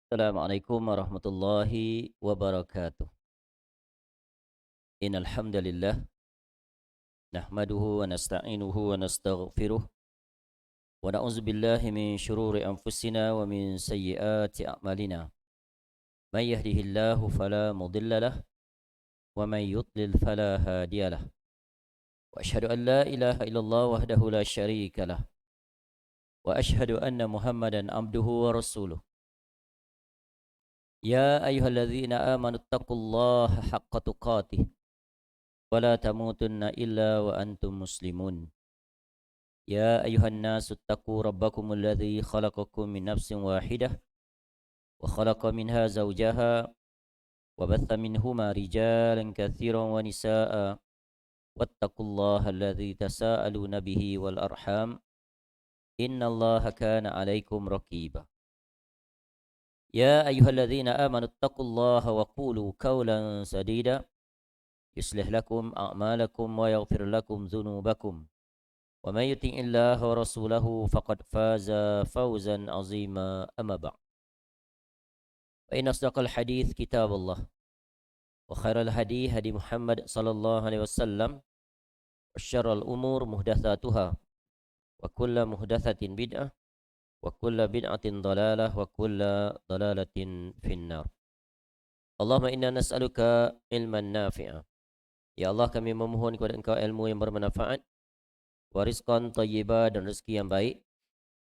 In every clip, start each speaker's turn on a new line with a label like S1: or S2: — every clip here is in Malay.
S1: Assalamualaikum warahmatullahi wabarakatuh. Innal hamdalillah nahmaduhu wa nasta'inuhu wa nastaghfiruh wa na'udzu billahi min shururi anfusina wa min sayyiati a'malina. May yahdihillahu fala mudilla lahu wa may yudlil fala hadiya lahu. Wa asyhadu an la ilaha illallah wahdahu la syarika lahu wa asyhadu anna Muhammadan abduhu wa rasuluh. Ya ayyuhalladzina amanu taqullaha haqqa tuqatih wa la tamutunna illa wa antum muslimun. يا أيها الناس اتقوا ربكم الذي خلقكم من نفس واحدة وخلق منها زوجها وبث منهما رجالا كثيرا ونساء واتقوا الله الذي تساءلون به والأرحام إن الله كان عليكم رقيبا يا أيها الذين آمنوا اتقوا الله وقولوا قولا سديدا يصلح لكم أعمالكم ويغفر لكم ذنوبكم ومن يطع الله ورسوله فقد فاز فوزا عظيما أما بعد فإن أصدق الحديث كتاب الله وخير الهدي هدي محمد صلى الله عليه وسلم وشر الأمور محدثاتها وكل محدثة بدعة وكل بدعة ضلالة وكل ضلالة في النار. اللهم إنا نسألك علما نافعا. Ya Allah, kami memohon kepada Engkau ilmu yang bermanfaat, wa rizqan thayyibah, dan rezeki yang baik,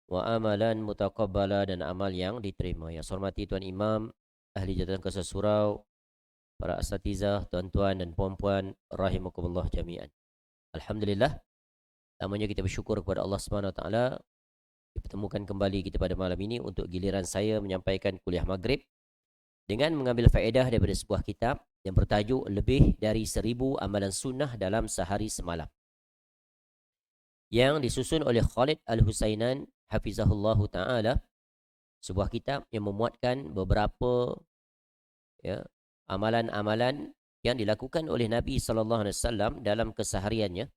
S1: wa amalan mutaqabbala, dan amal yang diterima. Yang saya hormati Tuan Imam, ahli jabatan Kuasa Surau, para asatizah, tuan-tuan dan puan-puan rahimakumullah jami'an. Alhamdulillah, namanya kita bersyukur kepada Allah Subhanahu wa taala dipertemukan kembali kita pada malam ini untuk giliran saya menyampaikan kuliah maghrib dengan mengambil faedah daripada sebuah kitab yang bertajuk Lebih dari 1000 Amalan Sunnah dalam Sehari Semalam, yang disusun oleh Khalid Al-Husainan hafizahullahu taala, sebuah kitab yang memuatkan beberapa, ya, amalan-amalan yang dilakukan oleh Nabi sallallahu alaihi wasallam dalam kesehariannya,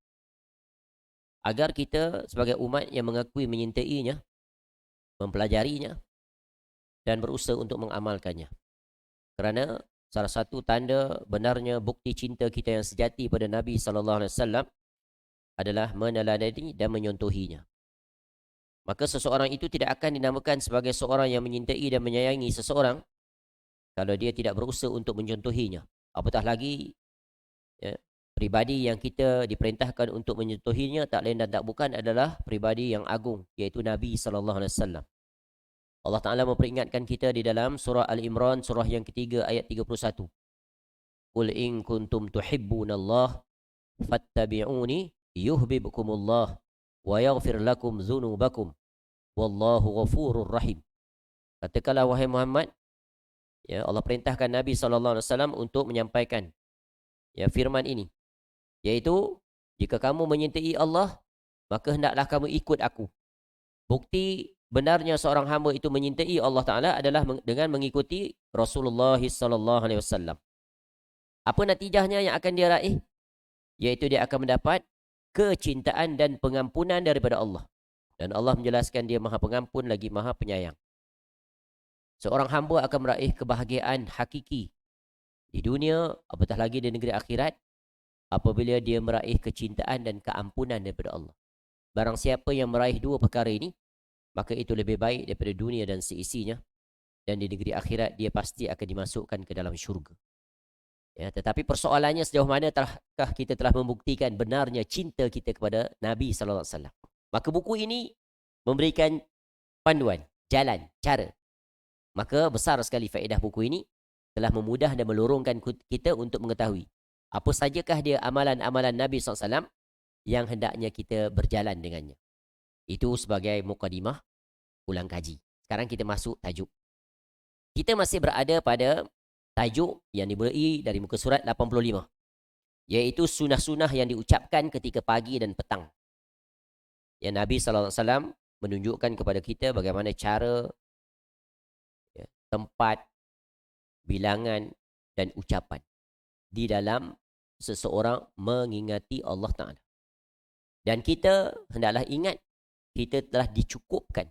S1: agar kita sebagai umat yang mengakui menyintainya, mempelajarinya, dan berusaha untuk mengamalkannya. Kerana salah satu tanda benarnya bukti cinta kita yang sejati pada Nabi sallallahu alaihi wasallam adalah meneladani dan menyontohinya. Maka seseorang itu tidak akan dinamakan sebagai seorang yang menyintai dan menyayangi seseorang kalau dia tidak berusaha untuk mencontohinya. Apatah lagi, ya, pribadi yang kita diperintahkan untuk mencontohinya tak lain dan tak bukan adalah pribadi yang agung, iaitu Nabi sallallahu alaihi wasallam. Allah Taala memperingatkan kita di dalam surah Al-Imran, surah yang ketiga ayat 31. Qul in kuntum tuhibbunallah fattabi'uni yuhibbukumullah wa yaghfir lakum dzunubakum wallahu ghafurur rahim. Katakanlah wahai Muhammad, ya, Allah perintahkan Nabi sallallahu alaihi wasallam untuk menyampaikan, ya, firman ini, yaitu jika kamu menyintai Allah, maka hendaklah kamu ikut aku. Bukti benarnya seorang hamba itu menyintai Allah Taala adalah dengan mengikuti Rasulullah sallallahu alaihi wasallam. Apa natijahnya yang akan dia raih? Yaitu dia akan mendapat kecintaan dan pengampunan daripada Allah. Dan Allah menjelaskan dia Maha Pengampun lagi Maha Penyayang. Seorang hamba akan meraih kebahagiaan hakiki di dunia, apatah lagi di negeri akhirat, apabila dia meraih kecintaan dan keampunan daripada Allah. Barang siapa yang meraih dua perkara ini, maka itu lebih baik daripada dunia dan seisinya, dan di negeri akhirat dia pasti akan dimasukkan ke dalam syurga. Ya, tetapi persoalannya sejauh mana telah kita telah membuktikan benarnya cinta kita kepada Nabi sallallahu alaihi wasallam. Maka buku ini memberikan panduan, jalan, cara. Maka besar sekali faedah buku ini, telah memudah dan melorongkan kita untuk mengetahui apa sajakah dia amalan-amalan Nabi sallallahu alaihi wasallam yang hendaknya kita berjalan dengannya. Itu sebagai mukadimah ulang kaji. Sekarang kita masuk tajuk. Kita masih berada pada tajuk yang dimulai dari muka surat 85, iaitu sunnah-sunnah yang diucapkan ketika pagi dan petang. Yang Nabi sallallahu alaihi wasallam menunjukkan kepada kita bagaimana cara, ya, tempat, bilangan dan ucapan di dalam seseorang mengingati Allah Taala. Dan kita hendaklah ingat kita telah dicukupkan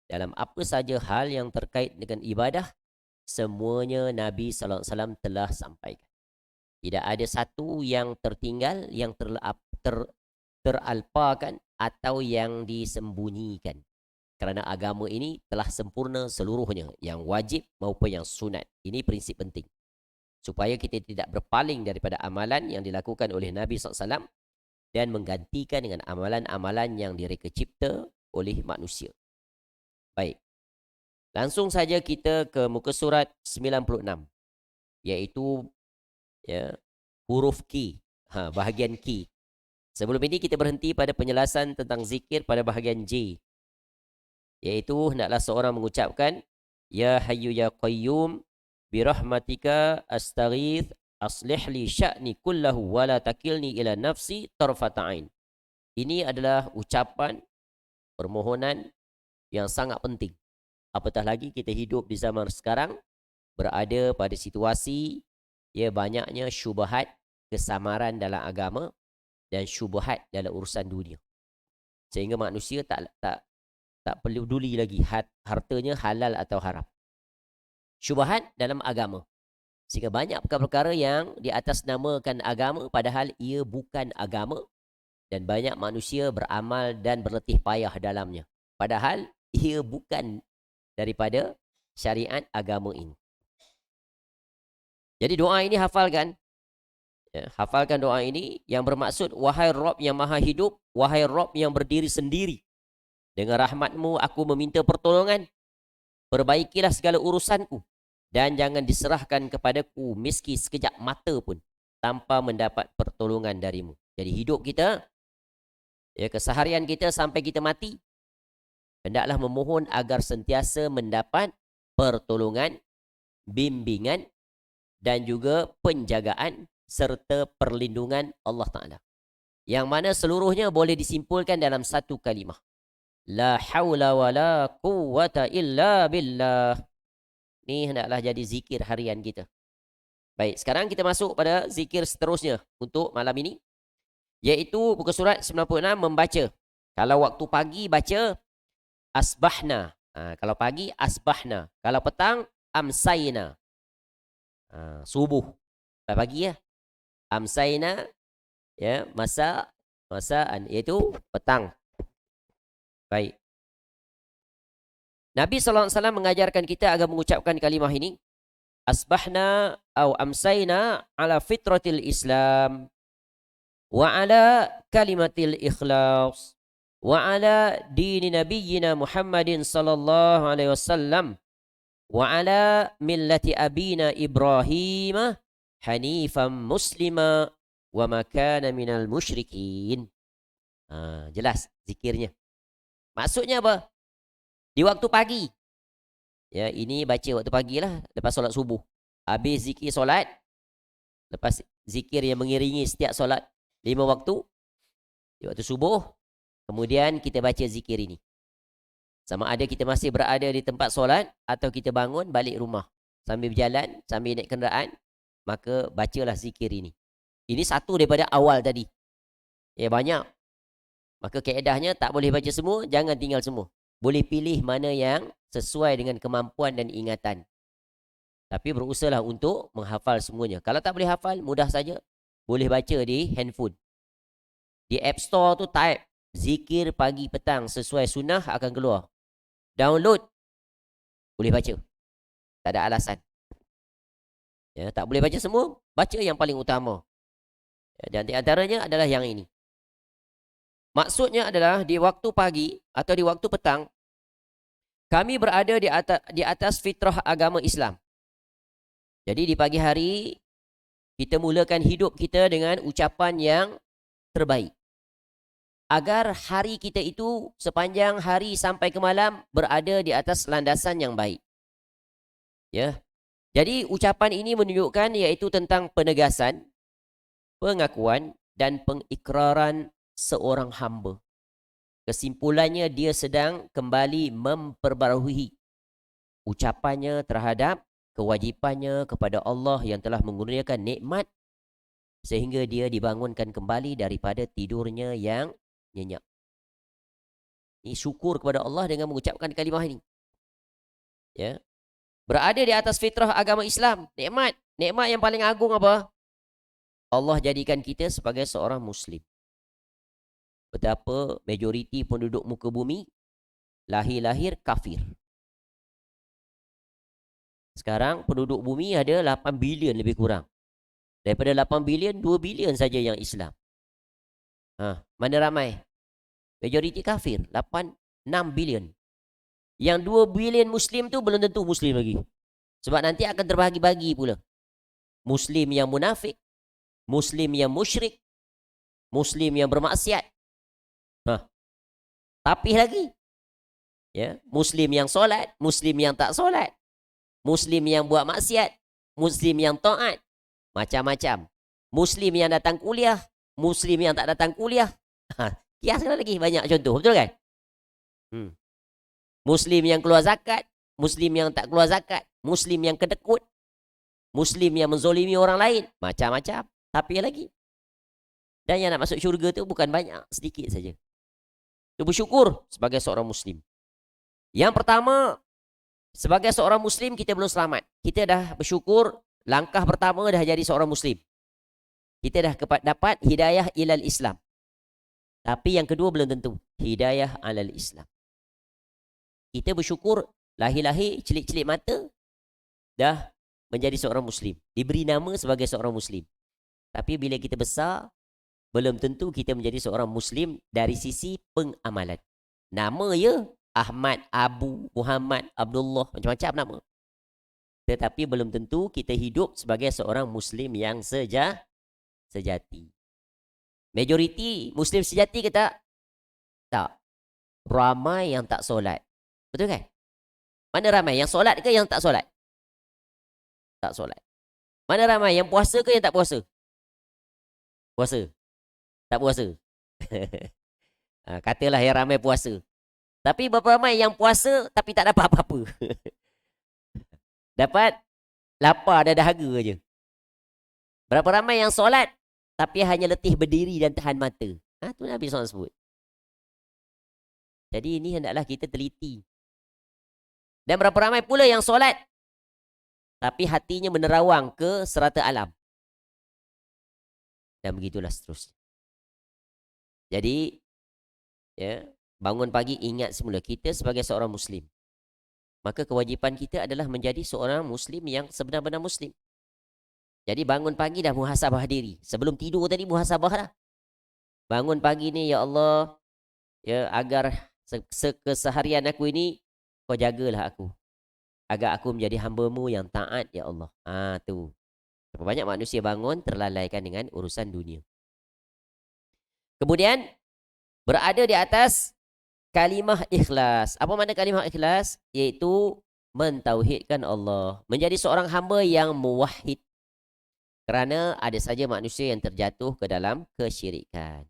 S1: Dalam apa saja hal yang terkait dengan ibadah, semuanya Nabi sallallahu alaihi wasallam telah sampaikan. Tidak ada satu yang tertinggal, yang teralpakan atau yang disembunyikan. Kerana agama ini telah sempurna seluruhnya, yang wajib maupun yang sunat. Ini prinsip penting. Supaya kita tidak berpaling daripada amalan yang dilakukan oleh Nabi SAW dan menggantikan dengan amalan-amalan yang direka cipta oleh manusia. Baik. Langsung saja kita ke muka surat 96. Iaitu ya, huruf Q. Bahagian Q. Sebelum ini kita berhenti pada penjelasan tentang zikir pada bahagian J. Iaitu hendaklah seorang mengucapkan Ya Hayyu Ya Qayyum birahmatika astaghith aslih li sya'ni kullahu wa la takilni ila nafsi tarfata ain. Ini adalah ucapan permohonan yang sangat penting. Apatah lagi kita hidup di zaman sekarang, berada pada situasi ya banyaknya syubhat, kesamaran dalam agama dan syubhat dalam urusan dunia. Sehingga manusia tak peduli lagi hartanya halal atau haram. Syubhat dalam agama. Sehingga banyak perkara-perkara yang di atas namakan agama padahal ia bukan agama, dan banyak manusia beramal dan berletih payah dalamnya. Padahal ia bukan daripada syariat agama ini. Jadi doa ini hafalkan. Ya, hafalkan doa ini yang bermaksud, wahai Rabb yang maha hidup, wahai Rabb yang berdiri sendiri. Dengan rahmatmu aku meminta pertolongan. Perbaikilah segala urusanku. Dan jangan diserahkan kepadaku meski sekejap mata pun tanpa mendapat pertolongan darimu. Jadi hidup kita, ya, keseharian kita sampai kita mati, hendaklah memohon agar sentiasa mendapat pertolongan, bimbingan dan juga penjagaan serta perlindungan Allah Ta'ala. Yang mana seluruhnya boleh disimpulkan dalam satu kalimah. La hawla wa la quwwata illa billah. Ni hendaklah jadi zikir harian kita. Baik, sekarang kita masuk pada zikir seterusnya untuk malam ini. Iaitu buku surat 96 membaca. Kalau waktu pagi baca asbahna. Kalau pagi asbahna. Kalau petang amsayna. Subuh. Pagi ya. Amsayna ya, masaan iaitu petang. Baik. Nabi SAW mengajarkan kita agar mengucapkan kalimah ini. Asbahna atau amsayna ala fitratil Islam. Wa ala kalimatil ikhlas. Wa ala dini nabiyyina Muhammadin sallallahu alaihi wasallam. Wa ala millati abina Ibrahim hanifan muslima wa ma kana minal musyrikin. Jelas zikirnya. Maksudnya apa? Di waktu pagi. Ya, ini baca waktu pagi lah, lepas solat subuh. Habis zikir solat, lepas zikir yang mengiringi setiap solat 5 waktu, di waktu subuh, kemudian kita baca zikir ini. Sama ada kita masih berada di tempat solat atau kita bangun balik rumah. Sambil berjalan, sambil naik kenderaan, maka bacalah zikir ini. Ini satu daripada awal tadi. Ya, banyak. Maka kaedahnya tak boleh baca semua, jangan tinggal semua. Boleh pilih mana yang sesuai dengan kemampuan dan ingatan. Tapi berusahalah untuk menghafal semuanya. Kalau tak boleh hafal, mudah saja. Boleh baca di handphone. Di App Store tu type zikir pagi petang sesuai sunnah akan keluar. Download. Boleh baca. Tak ada alasan. Ya, tak boleh baca semua, baca yang paling utama. Ya, dan di antaranya adalah yang ini. Maksudnya adalah di waktu pagi atau di waktu petang, kami berada di atas fitrah agama Islam. Jadi di pagi hari, kita mulakan hidup kita dengan ucapan yang terbaik. Agar hari kita itu sepanjang hari sampai ke malam berada di atas landasan yang baik. Ya. Jadi ucapan ini menunjukkan iaitu tentang penegasan, pengakuan dan pengikraran seorang hamba. Kesimpulannya dia sedang kembali memperbarui ucapannya terhadap kewajipannya kepada Allah yang telah mengurniakan nikmat sehingga dia dibangunkan kembali daripada tidurnya yang nyenyak. Ini syukur kepada Allah dengan mengucapkan kalimah ini. Ya. Berada di atas fitrah agama Islam. Nikmat. Nikmat yang paling agung apa? Allah jadikan kita sebagai seorang Muslim. Betapa majoriti penduduk muka bumi lahir-lahir kafir. Sekarang penduduk bumi ada 8 bilion lebih kurang. Daripada 8 bilion, 2 bilion saja yang Islam. Mana ramai? Majoriti kafir. 6 bilion. Yang 2 bilion Muslim tu belum tentu Muslim lagi. Sebab nanti akan terbahagi-bagi pula. Muslim yang munafik, Muslim yang musyrik, Muslim yang bermaksiat. Tapi lagi. Ya, Muslim yang solat, Muslim yang tak solat. Muslim yang buat maksiat, Muslim yang taat. Macam-macam. Muslim yang datang kuliah, Muslim yang tak datang kuliah. Kiaskan lagi banyak contoh. Betul kan? Muslim yang keluar zakat, Muslim yang tak keluar zakat, Muslim yang kedekut, Muslim yang menzolimi orang lain. Macam-macam. Tapi lagi. Dan yang nak masuk syurga tu bukan banyak, sedikit saja. Kita bersyukur sebagai seorang Muslim. Yang pertama, sebagai seorang Muslim kita belum selamat. Kita dah bersyukur, langkah pertama dah jadi seorang Muslim. Kita dah dapat hidayah ilal Islam. Tapi yang kedua belum tentu. Hidayah alal Islam. Kita bersyukur, lahir-lahir, celik-celik mata, dah menjadi seorang Muslim. Diberi nama sebagai seorang Muslim. Tapi bila kita besar, belum tentu kita menjadi seorang Muslim dari sisi pengamalan. Nama ya, Ahmad, Abu, Muhammad, Abdullah, macam-macam nama. Tetapi belum tentu kita hidup sebagai seorang Muslim yang sejati. Majoriti Muslim sejati ke tak? Tak. Ramai yang tak solat. Betul kan? Mana ramai yang solat ke yang tak solat? Tak solat. Mana ramai yang puasa ke yang tak puasa? Puasa. Tak puasa. Katalah yang ramai puasa. Tapi berapa ramai yang puasa tapi tak dapat apa-apa? Dapat lapar dan dahaga je. Berapa ramai yang solat tapi hanya letih berdiri dan tahan mata? Tu Nabi SAW sebut. Jadi ini hendaklah kita teliti. Dan berapa ramai pula yang solat tapi hatinya menerawang ke serata alam. Dan begitulah seterusnya. Jadi, ya, bangun pagi ingat semula kita sebagai seorang Muslim. Maka kewajipan kita adalah menjadi seorang Muslim yang sebenar-benar Muslim. Jadi bangun pagi dah muhasabah diri. Sebelum tidur tadi muhasabah dah. Bangun pagi ni, ya Allah, ya, agar keseharian aku ini kau jagalah aku. Agar aku menjadi hamba-Mu yang taat, ya Allah. Tu. Berapa banyak manusia bangun terlalaikan dengan urusan dunia. Kemudian berada di atas kalimah ikhlas. Apa makna kalimah ikhlas? Iaitu mentauhidkan Allah. Menjadi seorang hamba yang muwahhid. Kerana ada saja manusia yang terjatuh ke dalam kesyirikan.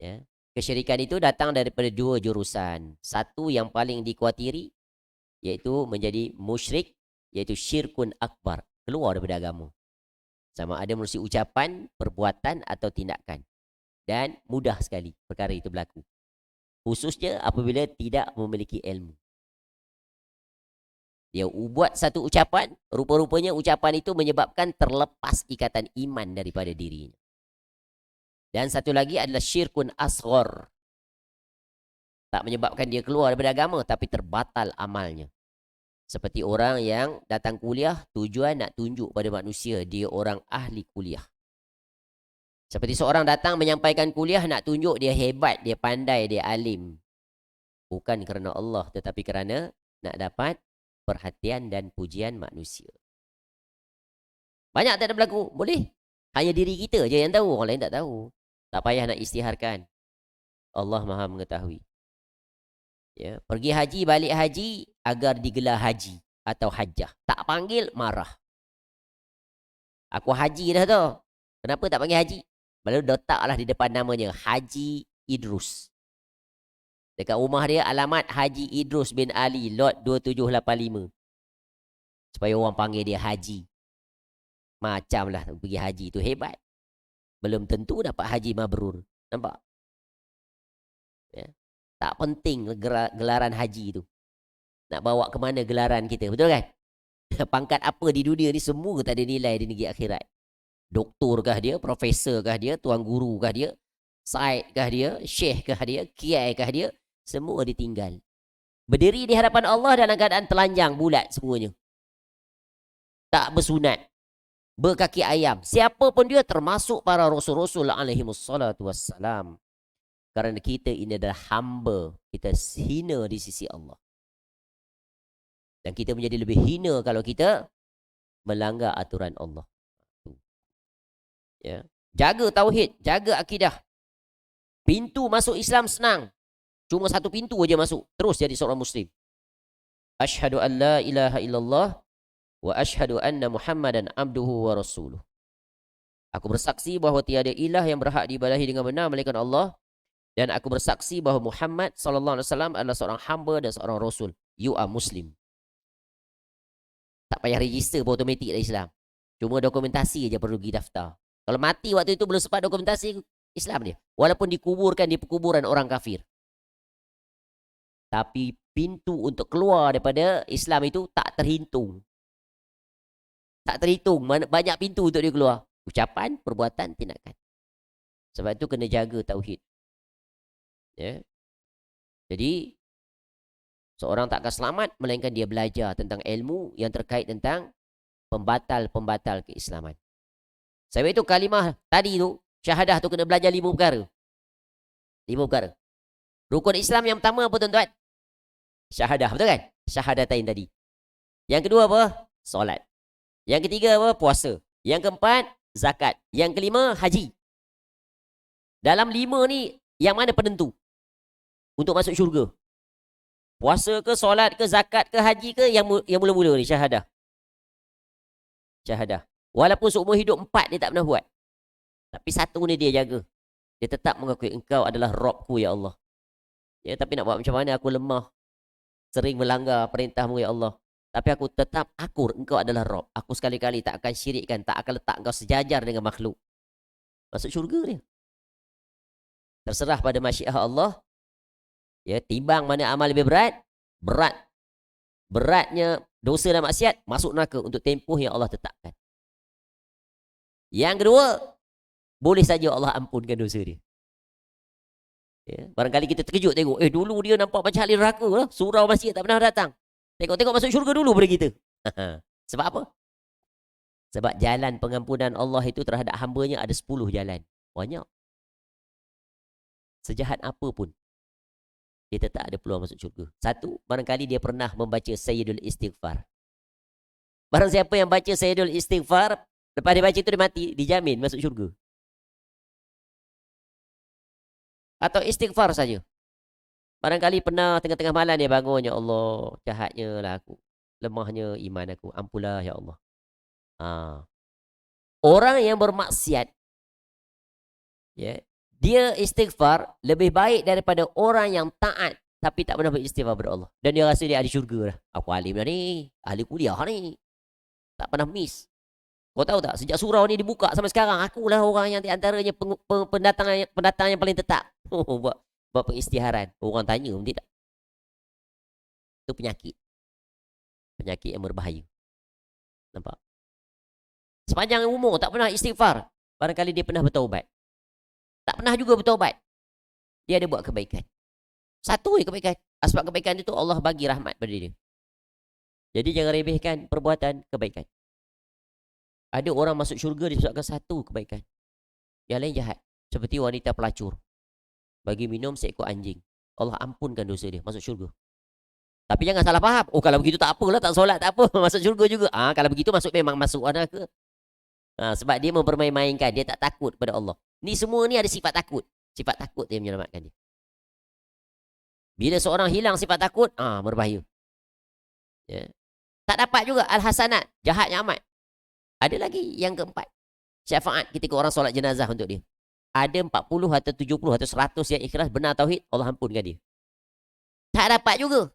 S1: Ya. Kesyirikan itu datang daripada 2 jurusan. Satu yang paling dikhawatiri, iaitu menjadi musyrik, iaitu syirkun akbar. Keluar daripada agama. Sama ada melalui ucapan, perbuatan atau tindakan. Dan mudah sekali perkara itu berlaku. Khususnya apabila tidak memiliki ilmu. Dia buat satu ucapan, rupa-rupanya ucapan itu menyebabkan terlepas ikatan iman daripada dirinya. Dan satu lagi adalah syirkun asghar. Tak menyebabkan dia keluar daripada agama, tapi terbatal amalnya. Seperti orang yang datang kuliah, tujuan nak tunjuk pada manusia dia orang ahli kuliah. Seperti seorang datang menyampaikan kuliah, nak tunjuk dia hebat, dia pandai, dia alim. Bukan kerana Allah, tetapi kerana nak dapat perhatian dan pujian manusia. Banyak tak ada berlaku? Boleh. Hanya diri kita je yang tahu, orang lain tak tahu. Tak payah nak istiharkan. Allah Maha mengetahui. Ya, pergi haji, balik haji agar digelar haji atau hajjah. Tak panggil, marah. Aku haji dah tu. Kenapa tak panggil haji? Lalu letaklah di depan namanya Haji Idrus. Dekat rumah dia alamat Haji Idrus bin Ali, lot 2785. Supaya orang panggil dia haji. Macamlah pergi haji tu hebat. Belum tentu dapat haji mabrur. Nampak? Ya. Tak penting gelaran haji tu. Nak bawa ke mana gelaran kita. Betul kan? Pangkat apa di dunia ni semua tak ada nilai di negeri akhirat. Doktor kah dia, profesor kah dia, tuan guru kah dia, Said kah dia, syekh kah dia, kiai kah dia, semua ditinggal. Berdiri di hadapan Allah dalam keadaan telanjang bulat semuanya. Tak bersunat. Berkaki ayam. Siapa pun dia termasuk para rasul-rasul alaihi wassalatu wassalam. Kerana kita ini adalah hamba. Kita hina di sisi Allah. Dan kita menjadi lebih hina kalau kita melanggar aturan Allah. Ya. Jaga tauhid, jaga akidah. Pintu masuk Islam senang. Cuma satu pintu aja masuk. Terus jadi seorang Muslim. Asyhadu an la ilaha illallah wa asyhadu anna Muhammadan abduhu wa rasuluh. Aku bersaksi bahawa tiada ilah yang berhak diibadahi dengan benar melainkan Allah, dan aku bersaksi bahawa Muhammad sallallahu alaihi wasallam adalah seorang hamba dan seorang rasul. You are Muslim. Tak payah register pun automatik dalam Islam. Cuma dokumentasi aja perlu pergi daftar. Kalau mati waktu itu belum sempat dokumentasi Islam dia. Walaupun dikuburkan di perkuburan orang kafir. Tapi pintu untuk keluar daripada Islam itu tak terhitung. Tak terhitung. Banyak pintu untuk dia keluar. Ucapan, perbuatan, tindakan. Sebab itu kena jaga tauhid. Ya. Jadi, seorang tak akan selamat melainkan dia belajar tentang ilmu yang terkait tentang pembatal-pembatal keislaman. Sebab itu kalimah tadi tu, syahadah tu kena belajar 5 perkara. 5 perkara. Rukun Islam yang pertama apa tuan-tuan? Syahadah, betul kan? Syahadatain tadi. Yang kedua apa? Solat. Yang ketiga apa? Puasa. Yang keempat, zakat. Yang kelima, haji. Dalam 5 ni, yang mana penentu untuk masuk syurga? Puasa ke, solat ke, zakat ke, haji ke, yang mula-mula ni, syahadah. Syahadah. Walaupun seumur hidup 4 dia tak pernah buat. Tapi satu ni dia jaga. Dia tetap mengakui engkau adalah Rabbku ya Allah. Ya, tapi nak buat macam mana, aku lemah. Sering melanggar perintahmu ya Allah. Tapi aku tetap akur engkau adalah Rabb. Aku sekali-kali tak akan syirikkan, tak akan letak engkau sejajar dengan makhluk. Masuk syurga dia. Terserah pada masyiah Allah. Ya, timbang mana amal lebih berat. Beratnya dosa dan maksiat, masuk neraka untuk tempoh yang Allah tetapkan. Yang kedua, boleh saja Allah ampunkan dosa dia. Ya, barangkali kita terkejut tengok, dulu dia nampak macam ahli neraka lah. Surau masjid tak pernah datang. Tengok-tengok masuk syurga dulu pada kita. Sebab apa? Sebab jalan pengampunan Allah itu terhadap hambanya ada 10 jalan. Banyak. Sejahat apa pun, dia tetap ada peluang masuk syurga. Satu, barangkali dia pernah membaca Sayyidul Istighfar. Barang siapa yang baca Sayyidul Istighfar, lepas dia baca itu dia mati, dijamin masuk syurga. Atau istighfar saja. Barangkali pernah tengah-tengah malam dia bangun, ya Allah, jahatnya lah aku. Lemahnya iman aku. Ampunlah ya Allah. Orang yang bermaksiat, ya, dia istighfar lebih baik daripada orang yang taat tapi tak pernah beristighfar kepada Allah. Dan dia rasa dia ahli syurga dah. Aku alim dah ni. Ahli kuliah ni. Tak pernah miss. Kau tahu tak, sejak surau ni dibuka sampai sekarang, akulah orang yang di antaranya pendatang yang paling tetap. Buat pengisytiharan. Orang tanya mesti tak. Itu penyakit. Penyakit yang berbahaya. Nampak? Sepanjang umur tak pernah istighfar. Barangkali dia pernah bertaubat. Tak pernah juga bertaubat. Dia ada buat kebaikan. Satu je kebaikan. Sebab kebaikan itu Allah bagi rahmat pada dia. Jadi jangan remehkan perbuatan kebaikan. Ada orang masuk syurga disebabkan satu kebaikan. Yang lain jahat. Seperti wanita pelacur. Bagi minum seekor anjing. Allah ampunkan dosa dia. Masuk syurga. Tapi jangan salah faham. Oh, kalau begitu tak apalah. Tak solat tak apa. Masuk syurga juga. Kalau begitu memang masuk neraka. Sebab dia mempermain-mainkan. Dia tak takut pada Allah. Ni semua ni ada sifat takut. Sifat takut dia menyelamatkan dia. Bila seorang hilang sifat takut, berbahaya. Ya. Tak dapat juga al-hasanat. Jahatnya amat. Ada lagi yang keempat. Syafaat ketika orang solat jenazah untuk dia. Ada 40 atau 70 atau 100 yang ikhlas benar tauhid, Allah ampunkan dia. Tak dapat juga.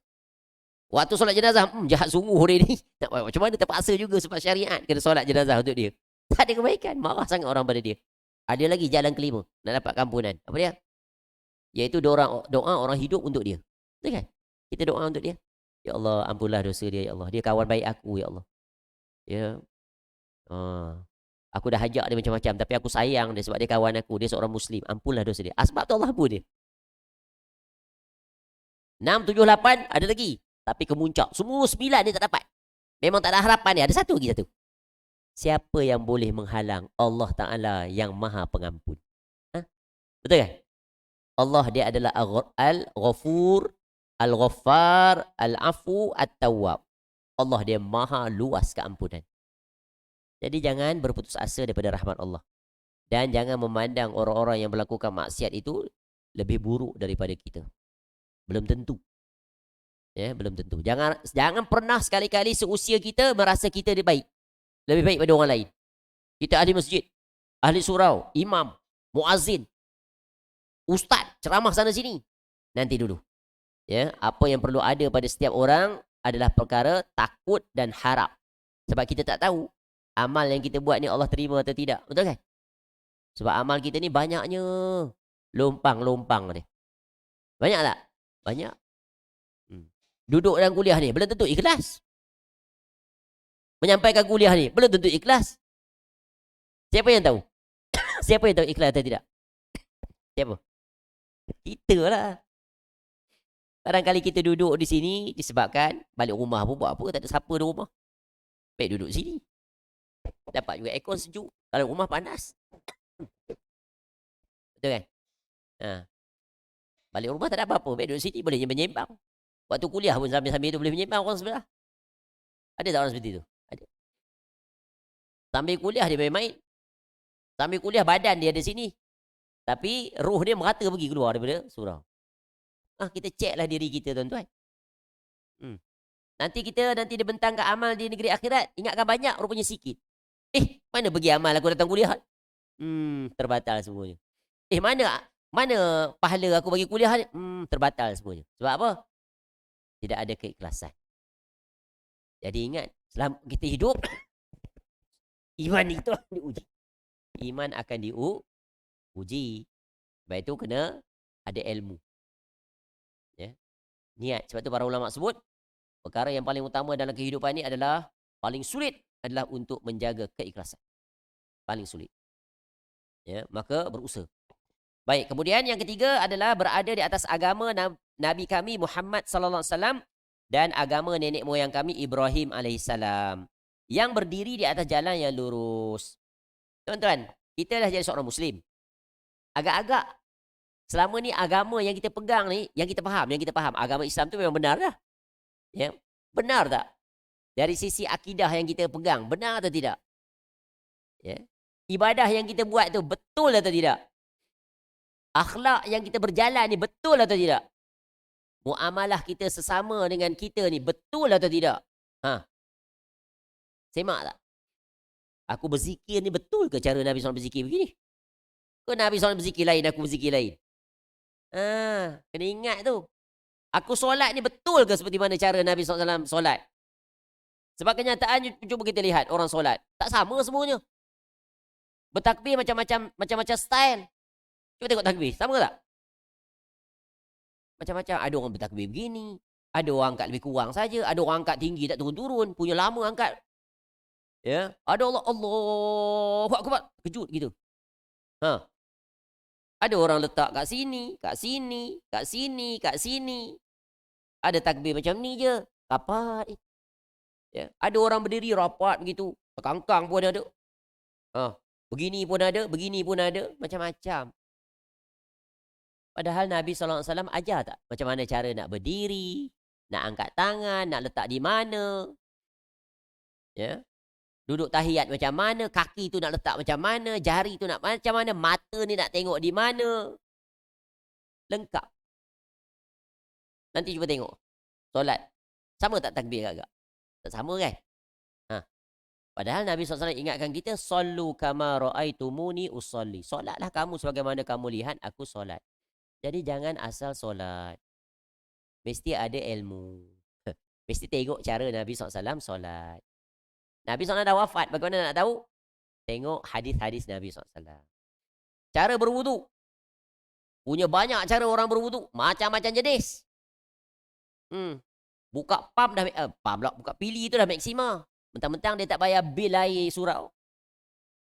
S1: Waktu solat jenazah, jahat sungguh dia ni. Macam mana terpaksa juga sebab syariat kena solat jenazah untuk dia. Tak ada kebaikan. Marah sangat orang pada dia. Ada lagi jalan kelima nak dapat ampunan. Apa dia? Iaitu doa orang hidup untuk dia. Betul kan? Kita doa untuk dia. Ya Allah, ampunlah dosa dia, ya Allah. Dia kawan baik aku, ya Allah. Ya. Aku dah hajak dia macam-macam, tapi aku sayang dia sebab dia kawan aku. Dia seorang Muslim. Ampunlah dosa dia. Sebab tu Allah ampun dia. 6, 7, 8, ada lagi. Tapi kemuncak. Semua 9 dia tak dapat. Memang tak ada harapan dia. Ada satu lagi satu. Siapa yang boleh menghalang Allah Ta'ala yang maha pengampun? Ha? Betul kan? Allah dia adalah Al-Ghafur, Al-Ghaffar, Al-Afu, At-Tawwab. Allah dia maha luas keampunan. Jadi jangan berputus asa daripada rahmat Allah. Dan jangan memandang orang-orang yang melakukan maksiat itu lebih buruk daripada kita. Belum tentu. Ya, belum tentu. Jangan pernah sekali-kali seusia kita merasa kita dia baik. Lebih baik pada orang lain. Kita ahli masjid, ahli surau, imam, muazzin, ustaz, ceramah sana sini. Nanti dulu. Ya, apa yang perlu ada pada setiap orang adalah perkara takut dan harap. Sebab kita tak tahu amal yang kita buat ni Allah terima atau tidak. Betul kan? Sebab amal kita ni banyaknya lompang-lompang dia. Banyak tak? Banyak. Duduk dalam kuliah ni belum tentu ikhlas. Menyampaikan kuliah ni belum tentu ikhlas. Siapa yang tahu? Siapa yang tahu ikhlas atau tidak? Siapa? Kita lah. Barangkali kita duduk di sini disebabkan balik rumah pun buat apa, tak ada siapa di rumah. Baik duduk sini. Dapat juga aircon sejuk. Kalau rumah panas. Betul kan? Balik rumah tak ada apa-apa. Baik duduk sini boleh menyembang. Waktu kuliah pun sambil-sambil tu boleh menyembang orang sebelah. Ada tak orang seperti itu? Ada. Sambil kuliah dia main-main. Sambil kuliah badan dia ada sini. Tapi roh dia merata pergi keluar daripada surau. Kita cek lah diri kita tuan-tuan. Nanti dia bentangkan amal di negeri akhirat. Ingatkan banyak, rupanya sikit. Mana pergi amal aku datang kuliah? Terbatal semuanya. Mana pahala aku bagi kuliah ni? Terbatal semuanya. Sebab apa? Tidak ada keikhlasan. Jadi ingat, selama kita hidup, iman itu akan diuji. Iman akan diuji. Sebab itu kena ada ilmu. Ya. Niat. Sebab itu para ulama sebut, perkara yang paling utama dalam kehidupan ini adalah, paling sulit adalah untuk menjaga keikhlasan. Paling sulit. Ya, maka berusaha. Baik, kemudian yang ketiga adalah berada di atas agama Nabi kami Muhammad sallallahu alaihi wasallam dan agama nenek moyang kami Ibrahim alaihissalam yang berdiri di atas jalan yang lurus. Tuan-tuan, kita dah jadi seorang Muslim. Agak-agak selama ni agama yang kita pegang ni, yang kita faham, agama Islam tu memang benar dah. Ya, benar tak? Dari sisi akidah yang kita pegang, benar atau tidak? Ya. Ibadah yang kita buat tu betul atau tidak? Akhlak yang kita berjalan ni betul atau tidak? Muamalah kita sesama dengan kita ni betul atau tidak? Semak tak? Aku berzikir ni betul ke cara Nabi SAW berzikir begini? Ke Nabi SAW berzikir lain, aku berzikir lain? Kena ingat tu. Aku solat ni betul ke seperti mana cara Nabi SAW solat? Sebab kenyataan, cuba kita lihat orang solat. Tak sama semuanya. Bertakbir macam-macam style. Cuba tengok takbir. Sama tak? Macam-macam. Ada orang bertakbir begini. Ada orang angkat lebih kurang saja. Ada orang angkat tinggi tak turun-turun. Punya lama angkat. Ya. Ada Allahu Akbar. Kejut gitu. Ada orang letak kat sini, kat sini, kat sini, kat sini. Ada takbir macam ni je. Rapat. Ya. Ada orang berdiri rapat begitu. Kangkang pun ada. Begini pun ada, begini pun ada. Macam-macam. Padahal Nabi SAW ajar tak? Macam mana cara nak berdiri, nak angkat tangan, nak letak di mana. Ya. Duduk tahiyat macam mana, kaki tu nak letak macam mana, jari tu nak macam mana, mata ni nak tengok di mana. Lengkap. Nanti cuba tengok. Solat. Sama tak takbir agak? Tak sama kan? Padahal Nabi SAW ingatkan kita, Sallu kama ra'aitumuni usalli. Solatlah kamu sebagaimana kamu lihat aku solat. Jadi jangan asal solat. Mesti ada ilmu. Mesti tengok cara Nabi SAW solat. Nabi SAW dah wafat. Bagaimana nak tahu? Tengok hadis-hadis Nabi SAW. Cara berwudu. Punya banyak cara orang berwuduk. Macam-macam jenis. Buka pump dah, pump pula, buka pili tu dah maksima. Mentang-mentang dia tak bayar bil air surau.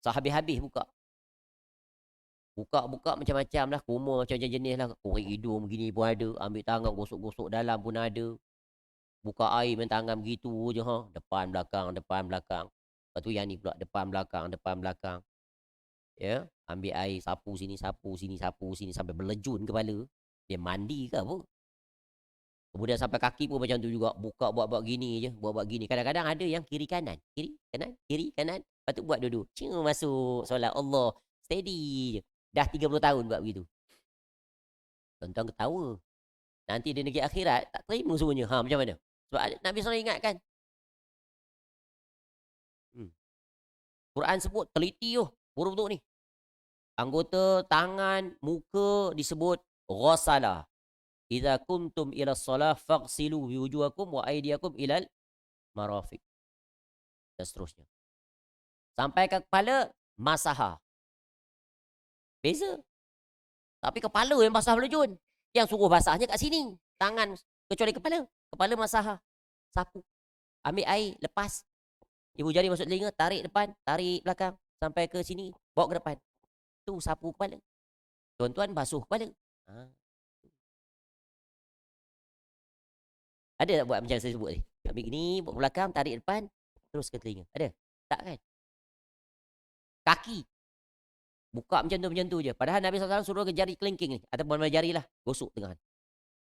S1: Sehabis-habis buka. Buka-buka macam-macam lah. Kumur macam-macam jenis lah. Korek hidung begini pun ada. Ambil tangan gosok-gosok dalam pun ada. Buka air main tangan begitu je. Ha. Depan, belakang, depan, belakang. Lepas tu yang ni pula. Depan, belakang, depan, belakang. Ya. Ambil air, sapu sini, sapu sini, sapu sini. Sampai berlejun kepala. Dia mandi ke apa? Kemudian sampai kaki pun macam tu juga. Buka buat-buat gini je. Buat-buat gini. Kadang-kadang ada yang kiri kanan. Kiri kanan. Kiri kanan. Lepas tu buat dulu. Cuma masuk solat Allah. Steady je. Dah 30 tahun buat begitu. Tuan-tuan ketawa. Nanti di negeri akhirat tak terima semuanya. Ha, macam mana? Sebab Nabi SAW ingatkan. Quran sebut teliti tu. Huruf ni. Anggota tangan, muka disebut ghasala. Idza kuntum ila shalah faghsilu wujuhakum wa aydiyakum ilal marafiq. Dan seterusnya. Sampai ke kepala, masaha. Beza. Tapi kepala yang basah belujun. Yang suruh basahnya kat sini. Tangan, kecuali kepala. Kepala masaha. Sapu. Ambil air, lepas. Ibu jari masuk telinga, tarik depan, tarik belakang. Sampai ke sini, bawa ke depan. Tu sapu kepala. Tuan-tuan basuh kepala. Ha. Ada tak buat macam saya sebut ni? Ambil gini, bawa belakang, tarik depan, terus ke telinga. Ada? Tak kan? Kaki. Buka macam tu je. Padahal Nabi SAW suruh ke jari kelingking ni. Ataupun jari lah. Gosok tengah.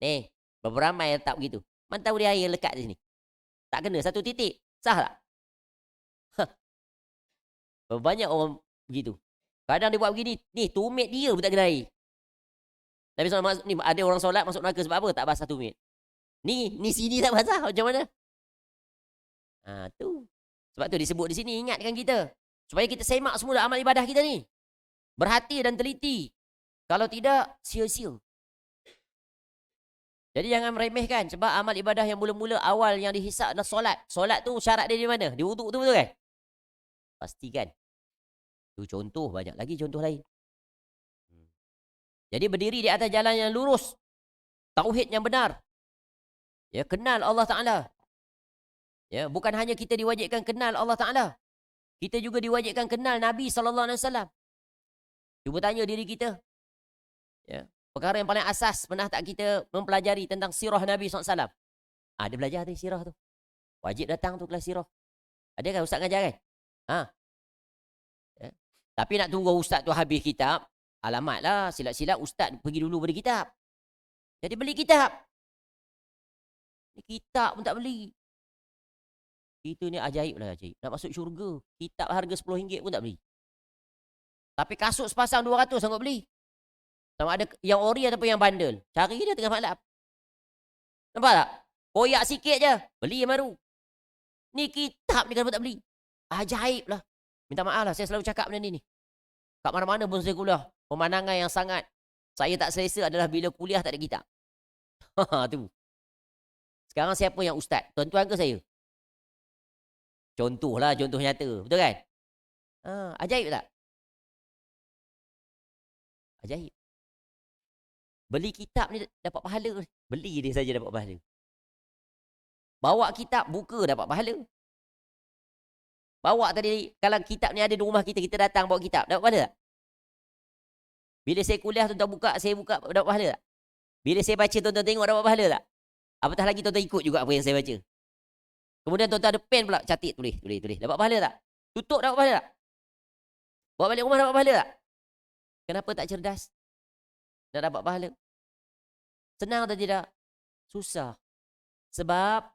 S1: Ni. Berapa ramai yang tak begitu. Mana tahu dia air lekat di sini. Tak kena satu titik. Sah tak? Banyak orang begitu. Kadang dia buat begini. Ni tumit dia pun tak kena air. Nabi SAW ni ada orang solat masuk neraka sebab apa? Tak basah tumit. Ni sini tak basah. Macam mana? Ha, tu. Sebab tu disebut di sini. Ingatkan kita. Supaya kita semak semua amal ibadah kita ni. Berhati dan teliti. Kalau tidak, sia-sia. Jadi jangan meremehkan. Sebab amal ibadah yang mula-mula awal yang dihisap adalah solat. Solat tu syarat dia di mana? Di wuduk tu betul kan? Pastikan. Itu contoh. Banyak lagi contoh lain. Jadi berdiri di atas jalan yang lurus. Tauhid yang benar. Ya, kenal Allah Ta'ala. Ya, bukan hanya kita diwajibkan kenal Allah Ta'ala. Kita juga diwajibkan kenal Nabi SAW. Cuba tanya diri kita. Ya. Perkara yang paling asas, pernah tak kita mempelajari tentang sirah Nabi SAW? Dia belajar tentang sirah tu. Wajib datang tu kelas sirah. Ada kan ustaz ngajar kan? Ya. Tapi nak tunggu ustaz tu habis kitab, alamat lah, silap-silap ustaz pergi dulu beli kitab. Jadi beli kitab. Ni kitab pun tak beli. Kita ni ajaib lah, ajaib. Nak masuk syurga, kitab harga RM10 pun tak beli. Tapi kasut sepasang 200 sanggup beli. Sama ada yang ori ataupun yang bandel. Cari dia tengah malam. Nampak tak? Koyak sikit je. Beli yang baru. Ni kitab ni kenapa tak beli? Ajaib lah. Minta maaf lah. Saya selalu cakap benda ni. Kat mana-mana pun saya kuliah. Pemandangan yang sangat saya tak selesa adalah bila kuliah tak ada kitab. Tu. Sekarang siapa yang ustaz? Tuan-tuan ke saya? Contoh lah. Contoh nyata. Betul kan? Ajaib tak? Ajaib. Beli kitab ni dapat pahala. Beli dia saja dapat pahala. Bawa kitab, buka dapat pahala. Bawa tadi, kalau kitab ni ada di rumah kita, kita datang bawa kitab, dapat pahala tak? Bila saya kuliah, tuan-tuan buka, saya buka, dapat pahala tak? Bila saya baca, tuan-tuan tengok, dapat pahala tak? Apatah lagi tuan-tuan ikut juga apa yang saya baca. Kemudian tuan-tuan ada pen pula, catik, tulis. Dapat pahala tak? Tutup, dapat pahala tak? Bawa balik rumah, dapat pahala tak? Kenapa tak cerdas? Nak dapat pahala. Senang atau tidak? Susah. Sebab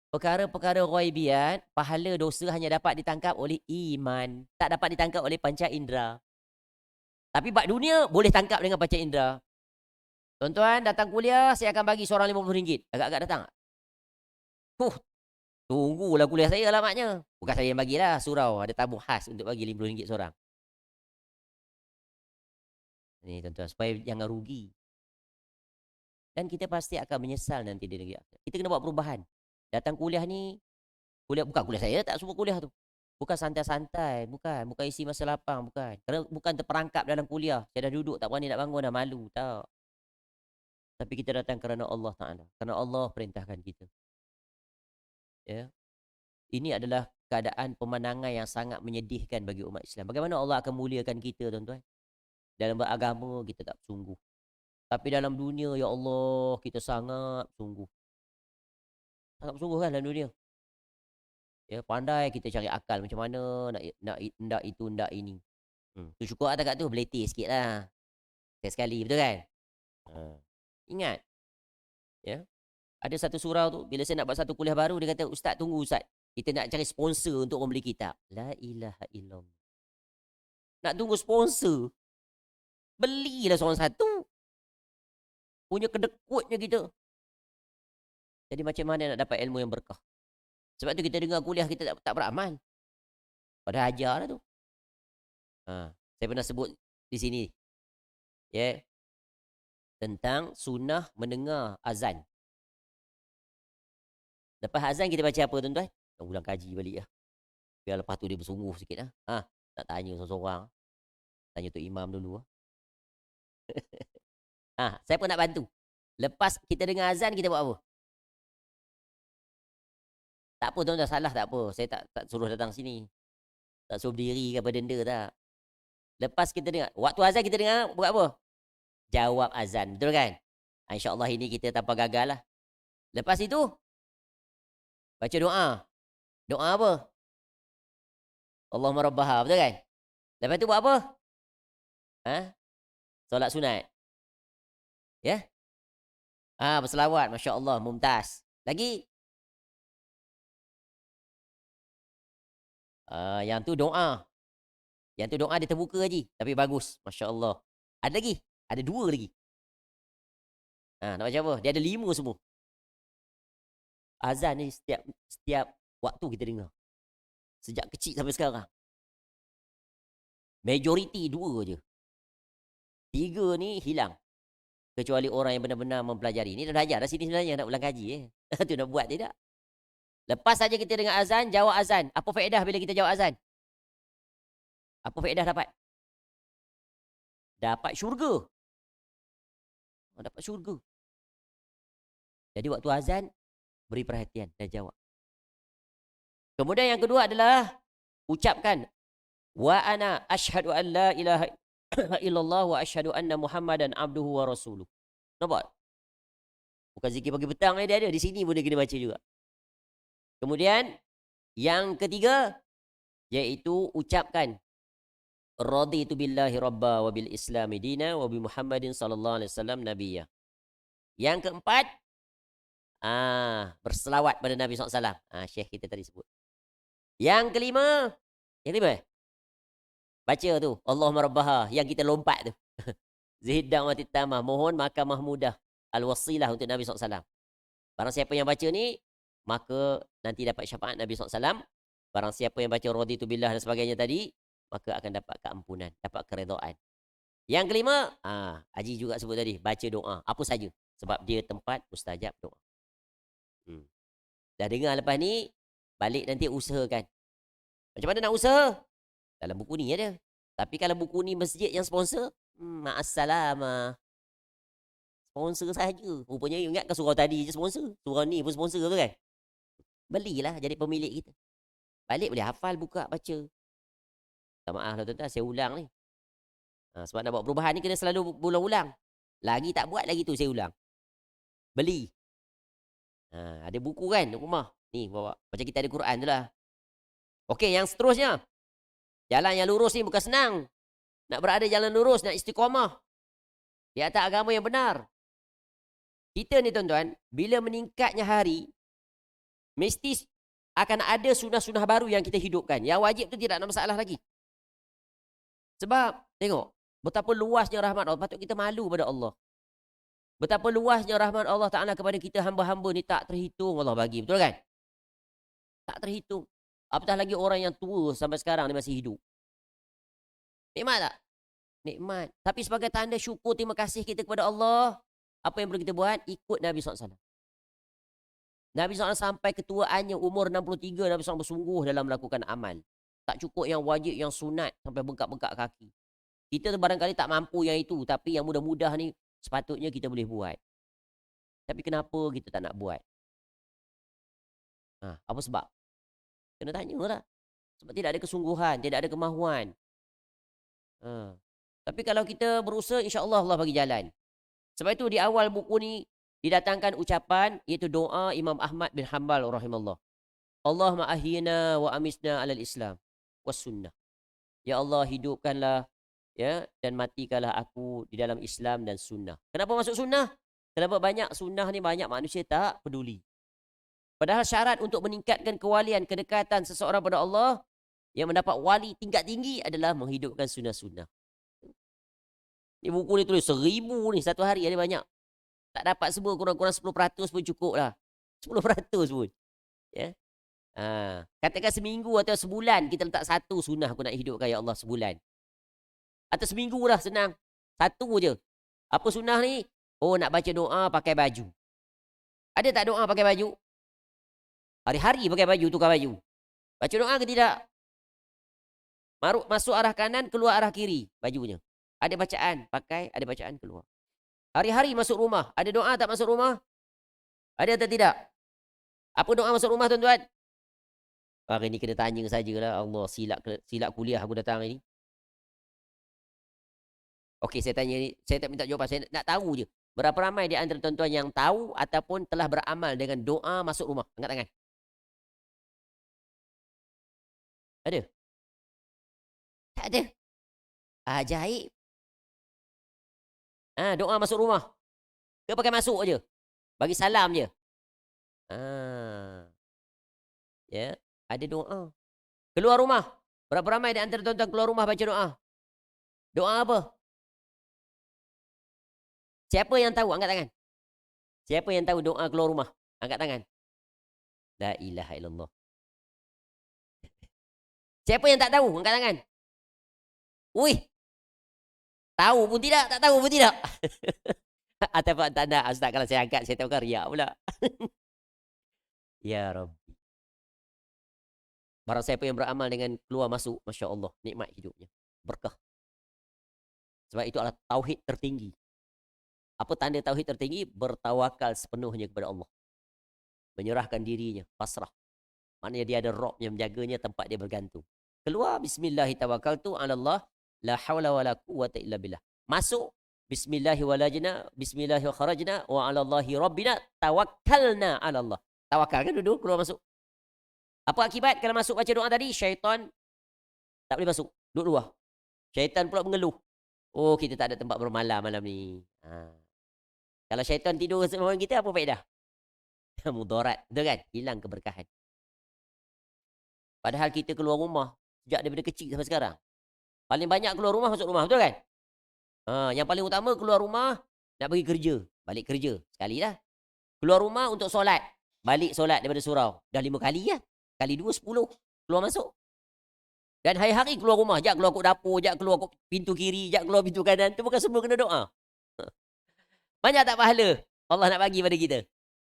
S1: perkara-perkara ghaibiat, pahala dosa hanya dapat ditangkap oleh iman. Tak dapat ditangkap oleh panca indera. Tapi bab dunia boleh tangkap dengan panca indera. Tuan-tuan datang kuliah, saya akan bagi seorang RM50. Agak-agak datang tak? Tunggulah kuliah saya alamatnya. Bukan saya yang bagilah, surau. Ada tamu khas untuk bagi RM50 seorang. Ni tuan-tuan, supaya jangan rugi. Dan kita pasti akan menyesal nanti di negeri akhirat. Kita kena buat perubahan. Datang kuliah ni, bukan kuliah saya, tak semua kuliah tu. Bukan santai-santai, bukan isi masa lapang, bukan. Kerana bukan terperangkap dalam kuliah. Saya dah duduk tak berani nak bangun, dah malu, tak. Tapi kita datang kerana Allah Taala. Kerana Allah perintahkan kita. Ya. Ini adalah keadaan pemandangan yang sangat menyedihkan bagi umat Islam. Bagaimana Allah akan muliakan kita, tuan-tuan? Dalam beragama kita tak sungguh. Tapi dalam dunia, ya Allah, kita sangat sungguh. Sangat sungguh kan dalam dunia. Ya, pandai kita cari akal macam mana nak itu, nak ini. Tu syukur atas kat tu, berletih sikit lah. Sekali, betul kan? Ingat. Ya. Ada satu surau tu, bila saya nak buat satu kuliah baru, dia kata, Ustaz, tunggu Ustaz. Kita nak cari sponsor untuk membeli kitab. La ilaha illallah. Nak tunggu sponsor. Belilah seorang satu. Punya kedekutnya kita. Jadi macam mana nak dapat ilmu yang berkah? Sebab tu kita dengar kuliah, kita tak beramal. Pada ajar lah tu. Saya pernah sebut di sini. Ya. Tentang sunnah mendengar azan. Lepas azan kita baca apa, tuan-tuan? Kita ulang kaji balik lah. Biar lepas tu dia bersungguh sikit lah. Tak tanya seorang-seorang. Tanya tu imam dulu lah. Saya pun nak bantu. Lepas kita dengar azan, kita buat apa? Tak apa, tuan-tuan, salah tak apa. Saya tak suruh datang sini. Tak suruh berdiri ke apa denda, tak. Lepas kita dengar, waktu azan kita dengar, buat apa? Jawab azan, betul kan? InsyaAllah ini kita tanpa gagal lah. Lepas itu, baca doa. Doa apa? Allahumma rabbaha, betul kan? Lepas itu buat apa? Solat sunat. Ya? Berselawat, Masya Allah, mumtaz. Lagi? Yang tu doa. Yang tu doa dia terbuka je. Tapi bagus, Masya Allah. Ada lagi? Ada 2 lagi. Nak baca apa? Dia ada 5 semua. Azan ni setiap waktu kita dengar. Sejak kecil sampai sekarang. Majoriti 2 je. 3 ni hilang. Kecuali orang yang benar-benar mempelajari. Ni dah belajar dah sini sebenarnya, nak ulang kaji. Tu nak buat tidak? Lepas saja kita dengar azan, jawab azan. Apa faedah bila kita jawab azan? Apa faedah dapat? Dapat syurga. Dapat syurga. Jadi waktu azan, beri perhatian dan jawab. Kemudian yang kedua adalah ucapkan wa ana asyhadu an la ilaha illallah wa asyhadu anna Muhammadan abduhu wa rasuluh. Nampak? Bukan zikir pagi petang dia ada. Di sini pun dia kena baca juga. Kemudian yang ketiga iaitu ucapkan raditu billahi rabba wa bil islami dina wa bi Muhammadin sallallahu alaihi wasallam nabiyya. Yang keempat berselawat pada Nabi SAW. Syekh kita tadi sebut. Yang kelima baca tu Allahumma rabbaha, yang kita lompat tu. Zihdan wa titamah, mohon maka mahmudah al-wasilah untuk Nabi SAW. Barang siapa yang baca ni, maka nanti dapat syafaat Nabi SAW. Barang siapa yang baca raditu billah dan sebagainya tadi, maka akan dapat keampunan, dapat keredaan. Yang kelima, Haji juga sebut tadi, baca doa, apa saja. Sebab dia tempat mustajab doa. Dah dengar lepas ni, balik nanti usahakan. Macam mana nak usaha? Dalam buku ni ada. Tapi kalau buku ni masjid yang sponsor, ma'assalamah. Sponsor saja. Rupanya ingat ke surau tadi je sponsor. Surau ni pun sponsor tu kan? Belilah jadi pemilik kita. Balik boleh hafal, buka, baca. Tak maaf lah tuan-tuan, saya ulang ni. Sebab nak buat perubahan ni kena selalu ulang-ulang. Lagi tak buat, lagi tu saya ulang. Beli. Ada buku kan di rumah. Ni bawa. Macam kita ada Quran tu lah. Okey, yang seterusnya. Jalan yang lurus ni bukan senang. Nak berada jalan lurus, nak istiqamah. Di atas agama yang benar. Kita ni tuan-tuan, bila meningkatnya hari, mesti akan ada sunnah-sunnah baru yang kita hidupkan. Yang wajib tu tidak ada masalah lagi. Sebab, tengok, betapa luasnya rahmat Allah. Patut kita malu pada Allah. Betapa luasnya rahmat Allah Ta'ala kepada kita hamba-hamba ni tak terhitung Allah bagi. Betul kan? Tak terhitung. Apatah lagi orang yang tua sampai sekarang ni masih hidup. Nikmat tak? Nikmat. Tapi sebagai tanda syukur terima kasih kita kepada Allah, apa yang perlu kita buat? Ikut Nabi SAW. Nabi SAW sampai ketuaannya umur 63, Nabi SAW bersungguh dalam melakukan amal. Tak cukup yang wajib, yang sunat sampai bengkak-bengkak kaki. Kita tu barangkali tak mampu yang itu, tapi yang mudah-mudah ni sepatutnya kita boleh buat. Tapi kenapa kita tak nak buat? Apa sebab? Kena tanyalah. Sebab tidak ada kesungguhan, tidak ada kemahuan. Ha. Tapi kalau kita berusaha, insya-Allah Allah bagi jalan. Sebab itu di awal buku ni didatangkan ucapan iaitu doa Imam Ahmad bin Hanbal rahimahullah. Allahumma ahyina wa amisna alal Islam was sunnah. Ya Allah, hidupkanlah ya dan matikanlah aku di dalam Islam dan sunnah. Kenapa masuk sunnah? Kenapa banyak sunnah ni banyak manusia tak peduli. Padahal syarat untuk meningkatkan kewalian, kedekatan seseorang pada Allah yang mendapat wali tingkat tinggi adalah menghidupkan sunnah-sunnah. Ni buku ni tulis 1000 ni satu hari ada banyak. Tak dapat semua, kurang-kurang 10% pun cukup lah. 10% pun. Ya. Katakan seminggu atau sebulan kita letak satu sunnah aku nak hidupkan ya Allah sebulan. Atau seminggu lah senang. Satu je. Apa sunnah ni? Oh, nak baca doa pakai baju. Ada tak doa pakai baju? Hari-hari pakai baju, tukar baju. Baca doa ke tidak? Masuk arah kanan, keluar arah kiri bajunya. Ada bacaan, pakai, ada bacaan, keluar. Hari-hari masuk rumah. Ada doa tak masuk rumah? Ada atau tidak? Apa doa masuk rumah, tuan-tuan? Hari ni kena tanya sajalah. Allah, silap kuliah aku datang ini. Okey, saya tanya ni. Saya tak minta jawapan. Saya nak tahu je. Berapa ramai di antara tuan-tuan yang tahu ataupun telah beramal dengan doa masuk rumah? Angkat tangan. Ada? Tak ada. Ajaib. Doa masuk rumah. Ke pakai masuk je? Bagi salam je? Ya, ada doa. Keluar rumah. Berapa ramai di antara tuan-tuan keluar rumah baca doa? Doa apa? Siapa yang tahu? Angkat tangan. Siapa yang tahu doa keluar rumah? Angkat tangan. La ilaha illallah. Siapa yang tak tahu? Angkat tangan. Ui. Tahu pun tidak, tak tahu pun tidak. Ataupun tak nak. Ustaz, kalau saya angkat, saya tahu kan riak pula. Ya Rabbi. Barang siapa yang beramal dengan keluar masuk, Masya Allah, nikmat hidupnya. Berkah. Sebab itu adalah tauhid tertinggi. Apa tanda tauhid tertinggi? Bertawakal sepenuhnya kepada Allah. Menyerahkan dirinya, pasrah. Maknanya dia ada Rabb yang menjaganya, tempat dia bergantung. Keluar, bismillahirrahmanirrahim, la hawla wa la quwwata illa billah. Masuk, bismillahirrahmanirrahim, bismillahirrahmanirrahim, wa ala Allahi rabbina, tawakkalna ala Allah. Tawakal kan duduk, keluar masuk. Apa akibat kalau masuk baca doa tadi? Syaitan tak boleh masuk. Duduk luar. Syaitan pula mengeluh. Oh, kita tak ada tempat bermalam malam ni. Kalau syaitan tidur sama kita, apa faedah? Mudarat. Betul kan? Hilang keberkahan. Padahal kita keluar rumah sejak daripada kecil sampai sekarang. Paling banyak keluar rumah, masuk rumah. Betul kan? Yang paling utama keluar rumah, nak pergi kerja. Balik kerja. Sekali lah. Keluar rumah untuk solat. Balik solat daripada surau. Dah 5 kali lah. Kali 2, 10. Keluar masuk. Dan hari-hari keluar rumah. Jap keluar kot dapur. Jap keluar kot pintu kiri. Jap keluar pintu kanan. Itu bukan semua kena doa. Banyak tak pahala Allah nak bagi pada kita?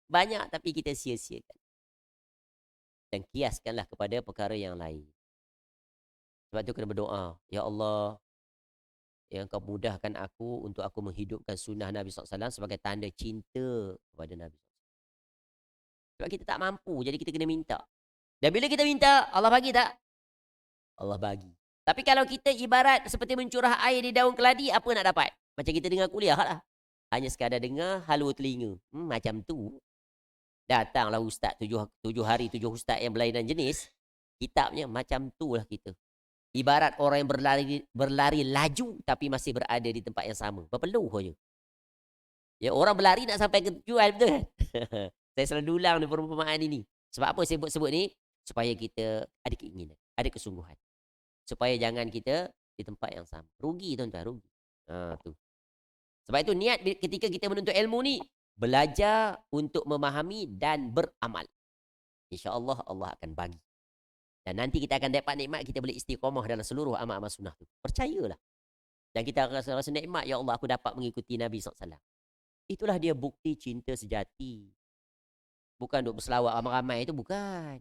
S1: Banyak, tapi kita sia-siakan. Dan kiaskanlah kepada perkara yang lain. Sebab tu kena berdoa. Ya Allah, yang kau mudahkan aku untuk aku menghidupkan sunnah Nabi SAW sebagai tanda cinta kepada Nabi SAW. Sebab kita tak mampu, jadi kita kena minta. Dan bila kita minta, Allah bagi tak? Allah bagi. Tapi kalau kita ibarat seperti mencurah air di daun keladi, apa nak dapat? Macam kita dengar kuliah lah. Hanya sekadar dengar, halu telinga. Macam tu. Datanglah ustaz, 7 hari 7 ustaz yang berlainan jenis. Kitabnya macam tu lah kita. Ibarat orang yang berlari laju tapi masih berada di tempat yang sama. Berpeluh saja. Ya, orang berlari nak sampai ke tujuan, betul kan? Saya selalu ulang di perumpamaan ini. Sebab apa saya sebut ni? Supaya kita ada keinginan, ada kesungguhan. Supaya jangan kita di tempat yang sama. Rugi tuan-tuan, rugi. Tu. Sebab itu niat ketika kita menuntut ilmu ni, belajar untuk memahami dan beramal. InsyaAllah Allah akan bagi. Dan nanti kita akan dapat nikmat, kita boleh istiqamah dalam seluruh amal-amal sunnah tu. Percayalah. Dan kita akan rasa nikmat, ya Allah aku dapat mengikuti Nabi SAW. Itulah dia bukti cinta sejati. Bukan duk berselawat ramai-ramai itu, bukan.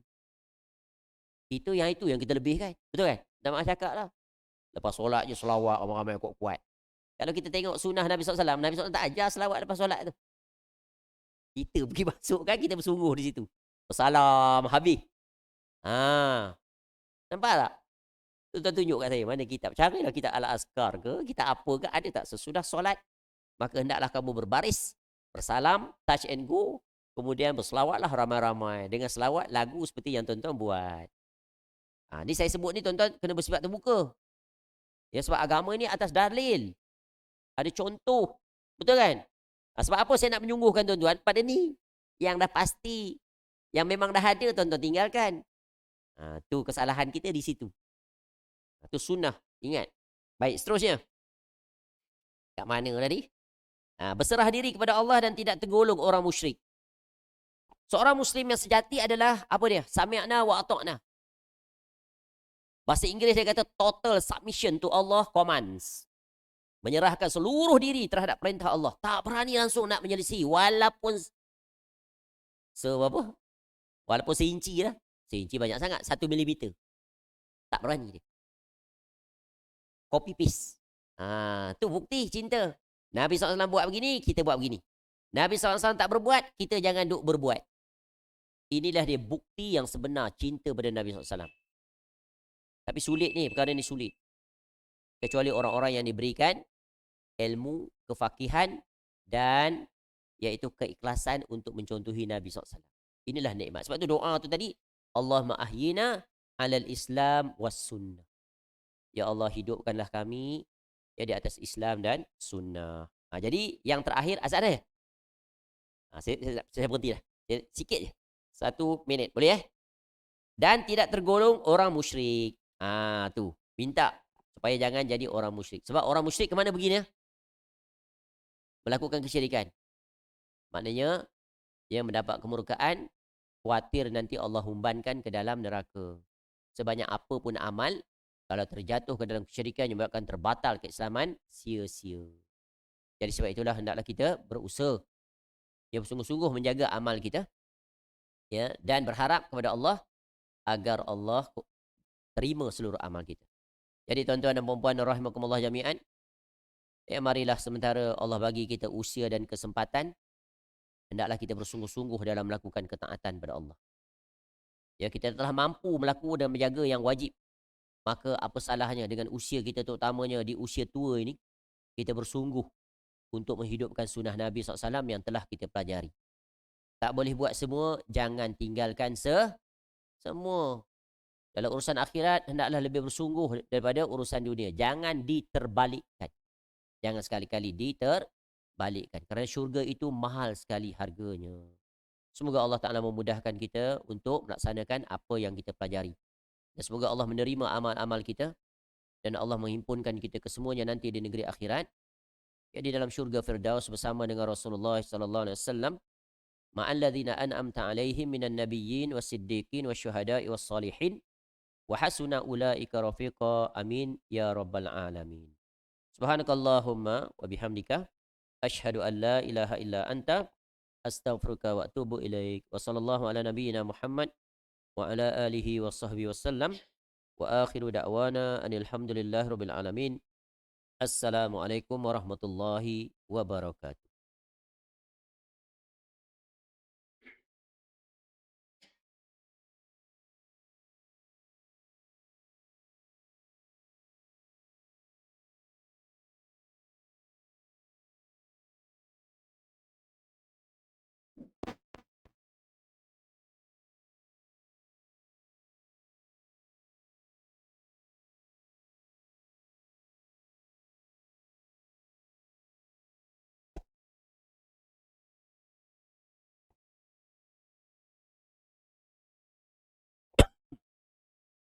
S1: Itu yang kita lebihkan. Betul kan? Dah mak cakap lah. Lepas solat je selawat ramai-ramai kuat-kuat. Kalau kita tengok sunnah Nabi SAW, Nabi SAW tak ajar selawat lepas solat tu. Kita pergi masuk kan, kita bersungguh di situ. Bersalam, habis. Ha. Nampak tak? Tuan tunjuk kat saya, mana kitab. Carilah kitab Al-Azkar ke, kita apa ke, ada tak sesudah solat. Maka hendaklah kamu berbaris, bersalam, touch and go. Kemudian berselawatlah ramai-ramai. Dengan selawat lagu seperti yang tuan-tuan buat. Ni saya sebut ni tuan-tuan kena bersifat terbuka. Ya, sebab agama ni atas dalil. Ada contoh. Betul kan? Sebab apa saya nak menyungguhkan tuan-tuan pada ni? Yang dah pasti. Yang memang dah ada, tuan-tuan tinggalkan. Tu kesalahan kita di situ. Tu sunnah. Ingat. Baik, seterusnya. Kat mana tadi? Berserah diri kepada Allah dan tidak tergolong orang musyrik. Seorang Muslim yang sejati adalah, apa dia? Sami'na wa ata'na. Bahasa Inggeris dia kata total submission to Allah commands. Menyerahkan seluruh diri terhadap perintah Allah. Tak berani langsung nak menyelisih. Walaupun apa? Walaupun seinci lah. Seinci banyak sangat. 1 milimeter. Tak berani dia. Copy paste. Tu bukti cinta. Nabi SAW buat begini, kita buat begini. Nabi SAW tak berbuat, kita jangan duk berbuat. Inilah dia bukti yang sebenar cinta pada Nabi SAW. Tapi sulit ni, perkara ni sulit. Kecuali orang-orang yang diberikan ilmu, kefakihan dan iaitu keikhlasan untuk mencontohi Nabi SAW. Inilah nikmat. Sebab tu doa tu tadi, Allahumma ahyina alal Islam was sunnah. Ya Allah, hidupkanlah kami ya di atas Islam dan sunnah. Jadi yang terakhir azan dah. Saya berhenti dah. Sikit je. 1 minit. Boleh Dan tidak tergolong orang musyrik. Tu. Minta supaya jangan jadi orang musyrik. Sebab orang musyrik ke mana begini? Melakukan kesyirikan. Maknanya dia mendapat kemurkaan, khawatir nanti Allah humbankan ke dalam neraka. Sebanyak apa pun amal, kalau terjatuh ke dalam kesyirikan yang menyebabkan terbatal keislaman, sia-sia. Jadi sebab itulah hendaklah kita berusaha ya bersungguh-sungguh menjaga amal kita ya dan berharap kepada Allah agar Allah terima seluruh amal kita. Jadi tuan-tuan dan puan-puan rahimakumullah jami'an, ya marilah sementara Allah bagi kita usia dan kesempatan, hendaklah kita bersungguh-sungguh dalam melakukan ketaatan pada Allah. Ya, kita telah mampu melakukan dan menjaga yang wajib. Maka apa salahnya dengan usia kita terutamanya di usia tua ini, kita bersungguh untuk menghidupkan sunnah Nabi SAW yang telah kita pelajari. Tak boleh buat semua, jangan tinggalkan semua. Dalam urusan akhirat, hendaklah lebih bersungguh daripada urusan dunia. Jangan diterbalikkan. Jangan sekali-kali diterbalikkan. Kerana syurga itu mahal sekali harganya. Semoga Allah Ta'ala memudahkan kita untuk melaksanakan apa yang kita pelajari. Dan semoga Allah menerima amal-amal kita. Dan Allah menghimpunkan kita kesemuanya nanti di negeri akhirat. Ya, di dalam syurga Firdaus bersama dengan Rasulullah SAW. Ma'alladzina an'amta alaihim minan nabiyyin was-siddiqin wasyuhada'i was-salihin. Wa hasuna ulaika rafiqa. Amin ya rabbal alamin. Subhanakallahumma wa bihamdika asyhadu an la ilaha illa anta astaghfiruka wa atubu ilaik. Wa sallallahu ala nabiyyina Muhammad wa ala alihi wa sahbihi wasallam. Wa akhiru da'wana anil hamdulillahi rabbil alamin. Assalamualaikum warahmatullahi wabarakatuh.